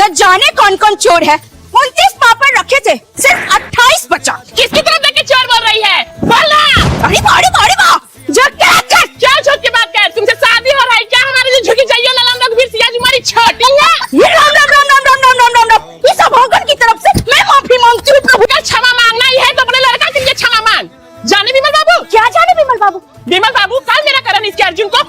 न जाने कौन कौन चोर है। 29 पापड़ रखे थे, सिर्फ 28 बचा। किसकी तरफ देख के चोर बोल रही है? बोलना। अरे वाह, जो क्या झूठ की बात कर? तुमसे शादी हो रहा है क्या? हमारी जो झुकी चाहिए ललम रघुवीर सिया जी हमारी छोटी है। ये राम राम राम राम राम राम राम राम राम इस अभोगन की तरफ से मैं माफी मांगती हूँ प्रभु। क्या क्षमा मांगना ही है तो अपने लड़का के लिए क्षमा मांग। जाने विमल बाबू? क्या जाने विमल बाबू? विमल बाबू कल मेरा करण इसके अर्जुन को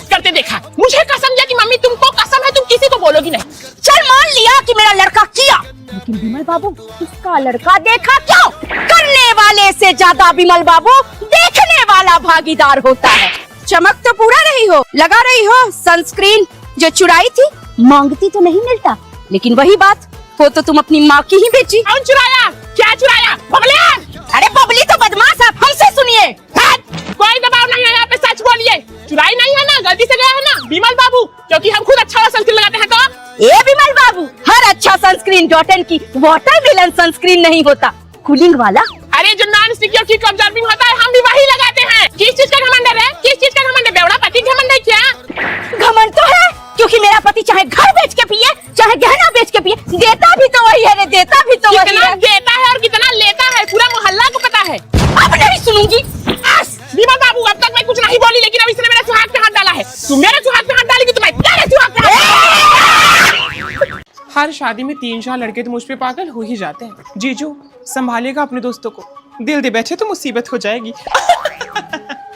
करते देखा। मुझे कसम दिया कि मम्मी तुमको कसम है तुम किसी को बोलोगी नहीं। चल मान लिया कि मेरा लड़का किया, लेकिन विमल बाबू इसका लड़का देखा क्यों? करने वाले से ज्यादा विमल बाबू देखने वाला भागीदार होता है। चमक तो पूरा रही हो, लगा रही हो सनस्क्रीन जो चुराई थी, मांगती तो नहीं मिलता, लेकिन वही बात हो तो तुम अपनी माँ की ही बेची। कौन चुराया? क्या चुराया? बबली! अरे बबली तो बदमाश है, हमसे सुनिए। कोई दबाव नहीं है यहाँ पे, सच बोलिए। चुराई नहीं है ना, गलती से गया है ना विमल बाबू? क्योंकि हम खुद अच्छा सनस्क्रीन लगाते हैं। तो ए विमल बाबू, हर अच्छा सनस्क्रीन डॉटन की वाटरमेलन सनस्क्रीन नहीं होता, कूलिंग वाला। अरे जो नॉन स्टिक और किक ऑब्जर्विंग होता है हम भी वही लगाते हैं। किस चीज का घमंड है? किस चीज का घमंड है? बेवड़ा पति घमंड है क्या? घमंड तो है, क्योंकि मेरा पति चाहे घर बेच के पिए चाहे गहना बेच के पिए, देता भी तो वही है रे, देता भी तो वही कितना है। देता है और कितना लेता है पूरा मोहल्ला को पता है। अब नहीं सुनूंगी। विमल बाबू अब तक मैं कुछ नहीं बोली, लेकिन अब इसने मेरे सुहाग पे हाथ डाला है। तुम मेरे सुहाग पे हाथ डालेगी तो मैं तेरे सुहाग पे हाथ। हर शादी में 3-4 लड़के तो मुझ पे पागल हो ही जाते हैं। जीजू संभालिएगा अपने दोस्तों को, दिल दे बैठे तो मुसीबत हो जाएगी।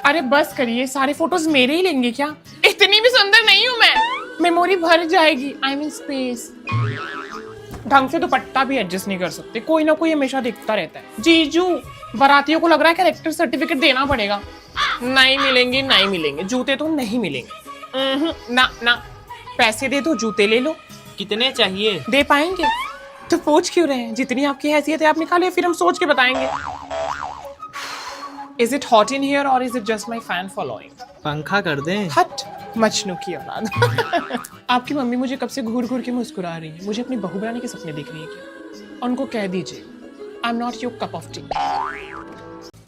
अरे बस करिए, सारे फोटोज मेरे ही लेंगे क्या? इतनी भी सुंदर नहीं हूँ मैं, मेमोरी भर जाएगी। I mean space. ढंग से दुपट्टा भी एडजस्ट नहीं कर सकते, कोई ना कोई हमेशा दिखता रहता है। जीजू बारातियों को लग रहा है कैरेक्टर सर्टिफिकेट देना पड़ेगा। नहीं मिलेंगे, नहीं मिलेंगे जूते तो नहीं मिलेंगे। ना ना, पैसे दे दो जूते ले लो। कितने चाहिए? दे पाएंगे तो पूछ क्यों रहे हैं? जितनी आपकी हैसियत है आप निकालिए, फिर हम सोच के बताएंगे। Is it hot in here or is it just my fan following? पंखा कर दें? हट मजनू की औलाद। आपकी मम्मी मुझे कब से घूर घूर के मुस्कुरा रही है, मुझे अपनी बहू बनाने के सपने दिख रही है क्या? उनको कह दीजिए I am not your cup of T.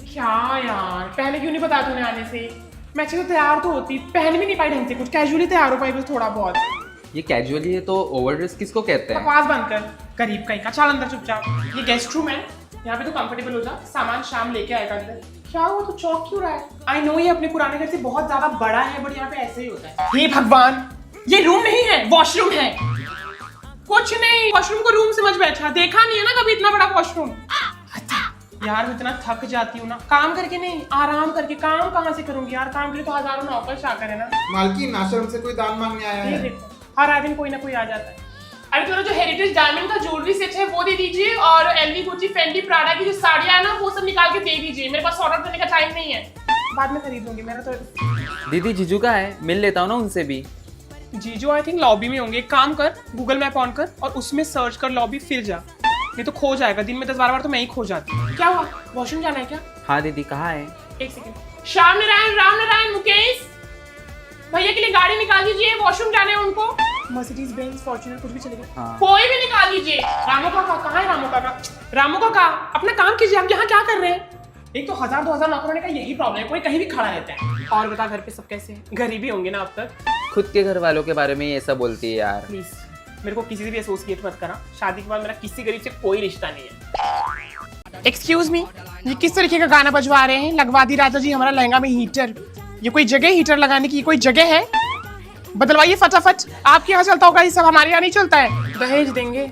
क्या यार, पहले क्यों नहीं बताया तूने आने से? मैं अच्छे से तैयार तो होती, पहन भी नहीं पाई ढंग से, कुछ कैजुअली तैयार हो पाई बस थोड़ा बहुत। ये कैजुअली है तो ओवर ड्रेस किसको कहते हैं? बकवास बंद कर, करीब कहीं का। चल अंदर चुपचाप, ये गेस्ट रूम है, यहाँ पे तो कंफर्टेबल हो जा, सामान शाम लेके आएगा अंदर। क्या हुआ, तू चौक क्यों रहा है? आई नो ये अपने पुराने घर से बहुत ज्यादा बड़ा है, बट यहाँ पे ऐसे ही होता है। हे भगवान, ये रूम नहीं है, वॉशरूम है। कुछ नहीं, वॉशरूम को रूम समझ बैठा, देखा नहीं है ना कभी इतना बड़ा वॉशरूम। यार मैं इतना थक जाती हूँ ना, काम करके नहीं, आराम करके। काम कहाँ से करूंगी यार, काम के लिए तो हजारों नौकर चाकर है ना। मालकिन आश्रम से कोई दान मांगने आया है। देखो हर आए दिन कोई ना कोई आ जाता है। अरे थोड़ा जो हेरिटेज डायमंड का ज्वेलरी सेट है वो दे दीजिए, और एलवी, गुच्ची, फेंडी, प्राडा की जो साड़ियां है ना वो सब निकाल के दे दीजिए। मेरे पास ऑर्डर करने का टाइम नहीं है, बाद में खरीद लूंगी। मेरा तो दीदी जीजू का है, मिल लेता हूँ ना उनसे भी। जीजू आई थिंक लॉबी में होंगे। एक काम कर, गूगल मैप ऑन कर और उसमें सर्च कर लॉबी, फिर जा, नहीं तो खो जाएगा। दिन में 10-12 बार तो मैं ही खो जाती हूँ। क्या हुआ, वॉशरूम जाना है क्या? हाँ दीदी कहाँ है? एक सेकंड। श्याम नारायण, राम नारायण, मुकेश भैया के लिए गाड़ी निकाल दीजिए, वॉशरूम जाने हैं उनको। मर्सिडीज बेंज, फॉर्च्यूनर कुछ भी चलेगा। हाँ। कोई भी निकाल लीजिए। रामू काका कहाँ है? रामू काका, रामू काका अपना काम कीजिए, आप यहाँ क्या कर रहे हैं? एक तो 1000-2000 नौकर होने का यही प्रॉब्लम है, कोई कहीं भी खड़ा रहता है। और बता घर पे सब कैसे हैं? गरीबी होंगे ना अब तक। खुद के घर वालों के बारे में ही ऐसा बोलती है यार। प्लीज मेरे को किसी से भी एसोसिएट मत करा, शादी के बाद मेरा किसी गरीब से कोई रिश्ता नहीं है। एक्सक्यूज मी, ये किस तरीके का गाना बजवा रहे हैं? लगवा दी राजा जी हमारा लहंगा में हीटर। ये कोई जगह हीटर लगाने की कोई जगह है? बदलवाइए फटाफट। आपके यहाँ चलता होगा ये सब, हमारे यहाँ नहीं चलता है। दहेज देंगे?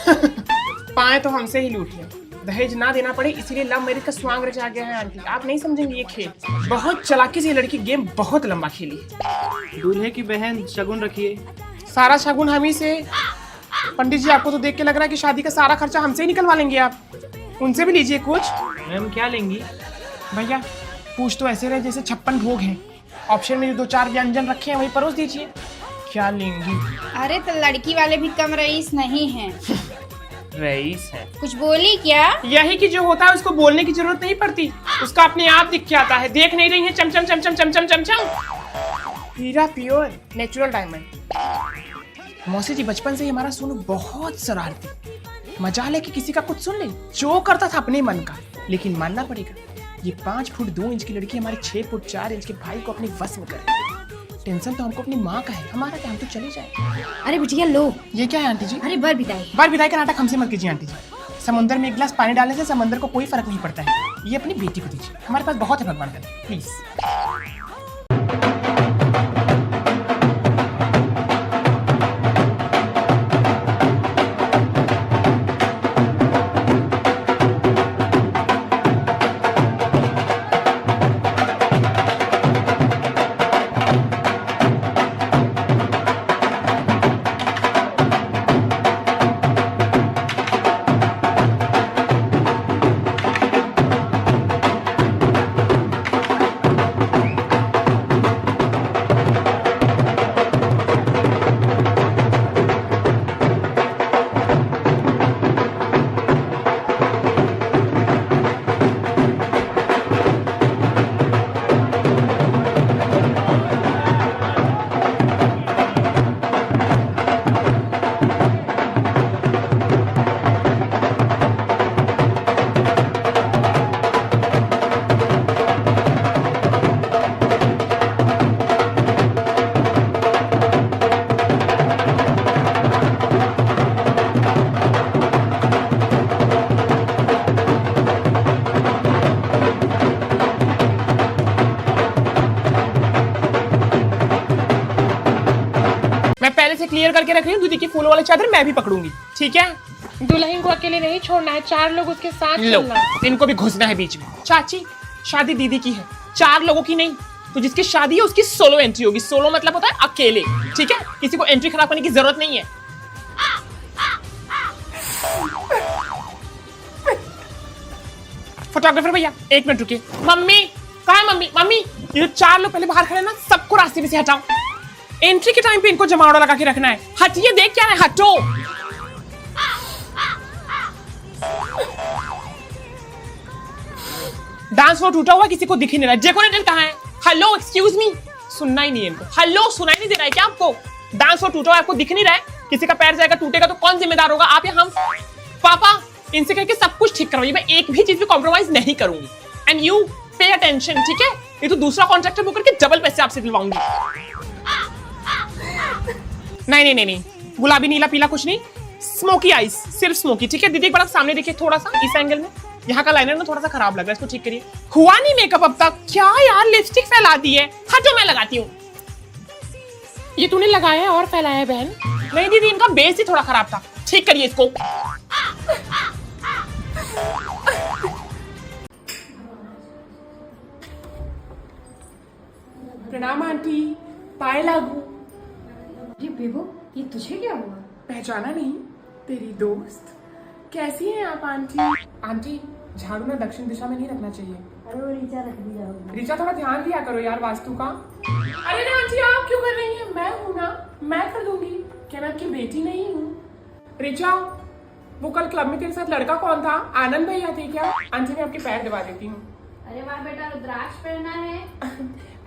पाए तो हमसे ही लूट ले, दहेज ना देना पड़े इसीलिए लव मैरिज का स्वांग रचा गया है। आंटी आप नहीं समझेंगे ये खेल, बहुत चालाकी से ये लड़की गेम बहुत लंबा खेली है। दूल्हे की बहन शगुन रखिए। सारा शगुन हम ही से। पंडित जी आपको तो देख के लग रहा है कि शादी का सारा खर्चा हमसे ही निकलवा लेंगे आप, उनसे भी लीजिए कुछ। मैम क्या लेंगी? भैया पूछ तो ऐसे रहे जैसे 56 भोग हैं, ऑप्शन में जो 2-4 व्यंजन रखे हैं वही परोस दीजिए। क्या लेंगी? अरे तो लड़की वाले भी कम रईस नहीं हैं। रईस है। कुछ बोली क्या? यही कि जो होता है उसको बोलने की जरूरत नहीं पड़ती, उसका अपने आप दिख के आता है। देख नहीं रही है? चमचम चमचम चमचम चमचम, हीरा प्योर नेचुरल डायमंड। मौसी जी बचपन से ही हमारा सोनू बहुत शरारती, मजाल है कि किसी का कुछ सुन ले, जो करता था अपने मन का। लेकिन मानना पड़ेगा ये 5 फुट 2 इंच की लड़की हमारे 6 फुट 4 इंच के भाई को अपने वश में करे। टेंशन तो हमको अपनी माँ का है, हमारा क्या, हम तो चले जाए। अरे बिटिया लो। ये क्या है आंटी जी? अरे बर बिताई। बार विदाई का नाटक हमसे मत कीजिए आंटी जी। समुद्र में एक गिलास पानी डालने से समंदर को कोई फर्क नहीं पड़ता है। ये अपनी बेटी को दीजिए, हमारे पास बहुत है भगवान का, प्लीज। से क्लियर करके रख रही हूँ, दीदी की फूल वाली चादर मैं भी पकड़ूंगी, ठीक है? दुल्हन को अकेले नहीं छोड़ना है, 4 लोग उसके साथ चलना है। इनको भी घुसना है बीच में। चाची, शादी दीदी की है, 4 लोगों की नहीं। तो जिसकी शादी है उसकी सोलो एंट्री होगी। सोलो मतलब होता है अकेले, ठीक है? किसी को एंट्री खराब करने की जरूरत नहीं है। फोटोग्राफर भैया 1 मिनट रुकिए। मम्मी कहाँ है? मम्मी मम्मी, ये 4 लोग पहले बाहर खड़े ना, सबको रास्ते में से हटाओ। एंट्री के टाइम पे इनको जमावड़ा लगा के रखना है। हटिए, देख क्या है, हटो। डांस फ्लोर टूटा हुआ, किसी को दिख ही नहीं रहा। डेकोरेटर कहाँ है? हेलो, एक्सक्यूज मी, सुनना ही नहीं है इनको। हेलो, सुनाई नहीं दे रहा है क्या आपको? डांस फ्लोर टूटा हुआ, आपको दिख नहीं रहा है? किसी का पैर जाएगा, टूटेगा तो कौन जिम्मेदार होगा, आप या हम? पापा, इनसे कह के सब कुछ ठीक करवाइए, मैं एक भी चीज में कॉम्प्रोमाइज नहीं करूंगी। एंड यू पे अटेंशन, ठीक है? ये तो दूसरा कॉन्ट्रैक्टर बुक करके डबल पैसे आपसे दिलवाऊंगी। नहीं नहीं नहीं, गुलाबी नीला पीला कुछ नहीं, स्मोकी आइस, सिर्फ स्मोकी, ठीक है? दीदी एक बार सामने देखिए, थोड़ा सा इस एंगल में, यहाँ का लाइनर ना थोड़ा सा खराब लग रहा है, इसको ठीक करिए। हुआ नहीं मेकअप अब तक? क्या यार, लिपस्टिक फैला दी है। हटो, मैं लगाती हूँ। ये तूने लगाया है और फैलाया है बहन? नहीं दीदी, इनका बेस ही थोड़ा खराब था, ठीक करिए इसको। प्रणाम आंटी, पाए लागू। अरे बेबो, ये तुझे क्या हुआ? पहचाना नहीं? तेरी दोस्त। कैसी हैं आप आंटी? आंटी, झाड़ू ना दक्षिण दिशा में नहीं रखना चाहिए। अरे वो रीचा रख दिया होगा। रीचा, थोड़ा ध्यान दिया करो यार वास्तु का। अरे ना आंटी, आप क्यों कर रही हैं? मैं हूँ ना, मैं कर दूंगी। क्या मैं आपकी बेटी नहीं हूँ? रीचा, वो कल क्लब में तेरे साथ लड़का कौन था? आनंद भैया थे क्या? आंटी, मैं आपके पैर दबा देती हूँ। अरे वहाँ बेटा रुद्राक्ष पहना है।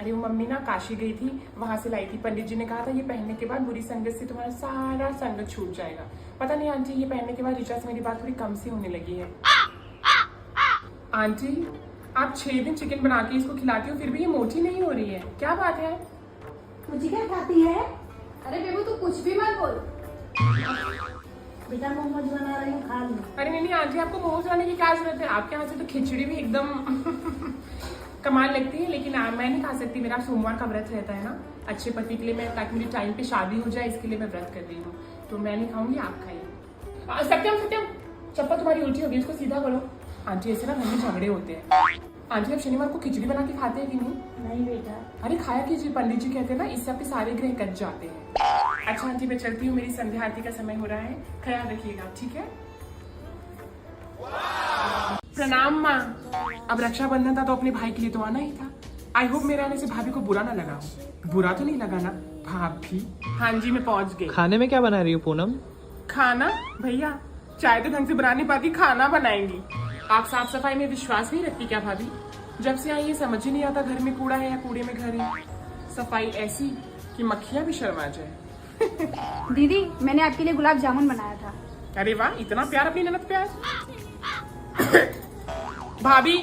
अरे वो मम्मी ना काशी गई थी, वहां से लाई थी। पंडित जी ने कहा था ये पहनने के बाद बुरी संगत से तुम्हारा सारा संगत छूट जाएगा। पता नहीं आंटी, ये पहनने के बाद ऋचा से मेरी बात थोड़ी कम सी होने लगी है। आंटी, आप 6 दिन चिकन बना के इसको खिलाती हो, फिर भी ये मोटी नहीं हो रही है, क्या बात है? मुझे क्या खाती है? अरे बेबो, तू कुछ भी मत बोल। बेटा मोमोज बना रही हूँ, खा लो। अरे नहीं आंटी, आपको मोमोज बनाने की क्या जरूरत है? आपके यहाँ से तो खिचड़ी भी एकदम कमाल लगती है। लेकिन मैं नहीं खा सकती, मेरा सोमवार का व्रत रहता है ना, अच्छे पति के लिए मैं, ताकि मेरी टाइम पे शादी हो जाए, इसके लिए मैं व्रत कर रही हूँ। तो मैं नहीं खाऊंगी, आप खाइए। सत्यम सत्यम, चप्पल तुम्हारी उल्टी होगी, इसको सीधा करो। आंटी, ऐसे ना घर में झगड़े होते हैं। आंटी, आप शनिवार को खिचड़ी बना के खाते हैं कि नहीं? नहीं बेटा। अरे खाया कीजिए, पंडित जी कहते हैं ना, इससे आपके सारे ग्रह कट जाते हैं। अच्छा आंटी, मैं चलती हूँ, मेरी संध्या आरती का समय हो रहा है, ख्याल रखिएगा, ठीक है? प्रणाम माँ। अब रक्षाबंधन था तो अपने भाई के लिए तो आना ही था। आई होप मेरे आने से भाभी को बुरा ना लगा हो। बुरा तो नहीं लगा ना भाभी? हाँ जी, मैं पहुंच गई। खाने में क्या बना रही हो पूनम? खाना? भैया, चाय तो ढंग से बना नहीं पाती, खाना बनाएंगी। आप साफ सफाई में विश्वास नहीं रखती क्या भाभी? जब से आई ये समझ ही नहीं आता घर में कूड़ा है या कूड़े में घर है। सफाई ऐसी कि मक्खियां भी शर्मा जाए। दीदी, मैंने आपके लिए गुलाब जामुन बनाया था। अरे वाह, इतना प्यार अपनी ननद पे आज। भाभी,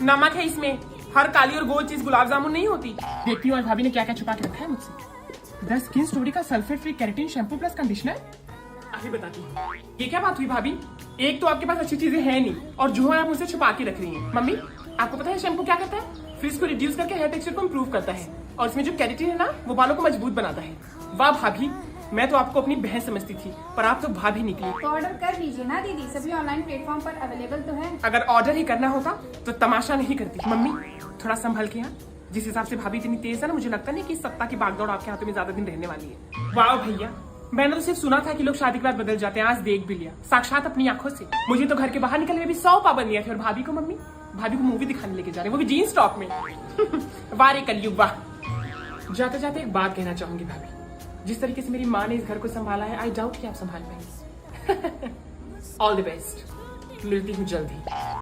नमक है इसमें, हर काली और गोल चीज गुलाब जामुन नहीं होती। देखती हूँ आज भाभी ने क्या क्या छुपा के रखा है मुझसे। द स्किन स्टोरी का sulphate free keratin shampoo plus conditioner. अभी बताती हूँ ये क्या बात हुई भाभी। एक तो आपके पास अच्छी चीजें हैं नहीं और जो है आप मुझसे छुपा के रख रही हैं। मम्मी आपको पता है शैम्पू क्या करता है? फ्रिज को रिड्यूस करके हेयर टेक्सचर को इम्प्रूव करता है और इसमें जो केराटिन है ना वो बालों को मजबूत बनाता है। वाह भाभी, मैं तो आपको अपनी बहन समझती थी पर आप तो भाभी निकली। तो ऑर्डर कर लीजिए ना दीदी, सभी ऑनलाइन प्लेटफॉर्म पर अवेलेबल तो है। अगर ऑर्डर ही करना होता तो तमाशा नहीं करती। मम्मी थोड़ा संभल के यहाँ, जिस हिसाब से भाभी इतनी तेज है ना, मुझे लगता नहीं कि सत्ता की बागदौड़ आपके हाथों में ज्यादा दिन रहने वाली है। वाह भैया, मैंने तो सिर्फ सुना था कि लोग शादी के बाद बदल जाते हैं, आज देख भी लिया साक्षात अपनी आंखों से। मुझे तो घर के बाहर निकलने में भी 100 पाबंदियां थी और भाभी को मूवी दिखाने लेके जा रहे, वो भी जीन्स टॉप में। वारे कलयुग वाह। जाते जाते एक बात कहना चाहूंगी भाभी, जिस तरीके से मेरी माँ ने इस घर को संभाला है, आई डाउट कि आप संभाल पाएंगे। ऑल द बेस्ट, मिलती हूँ जल्दी।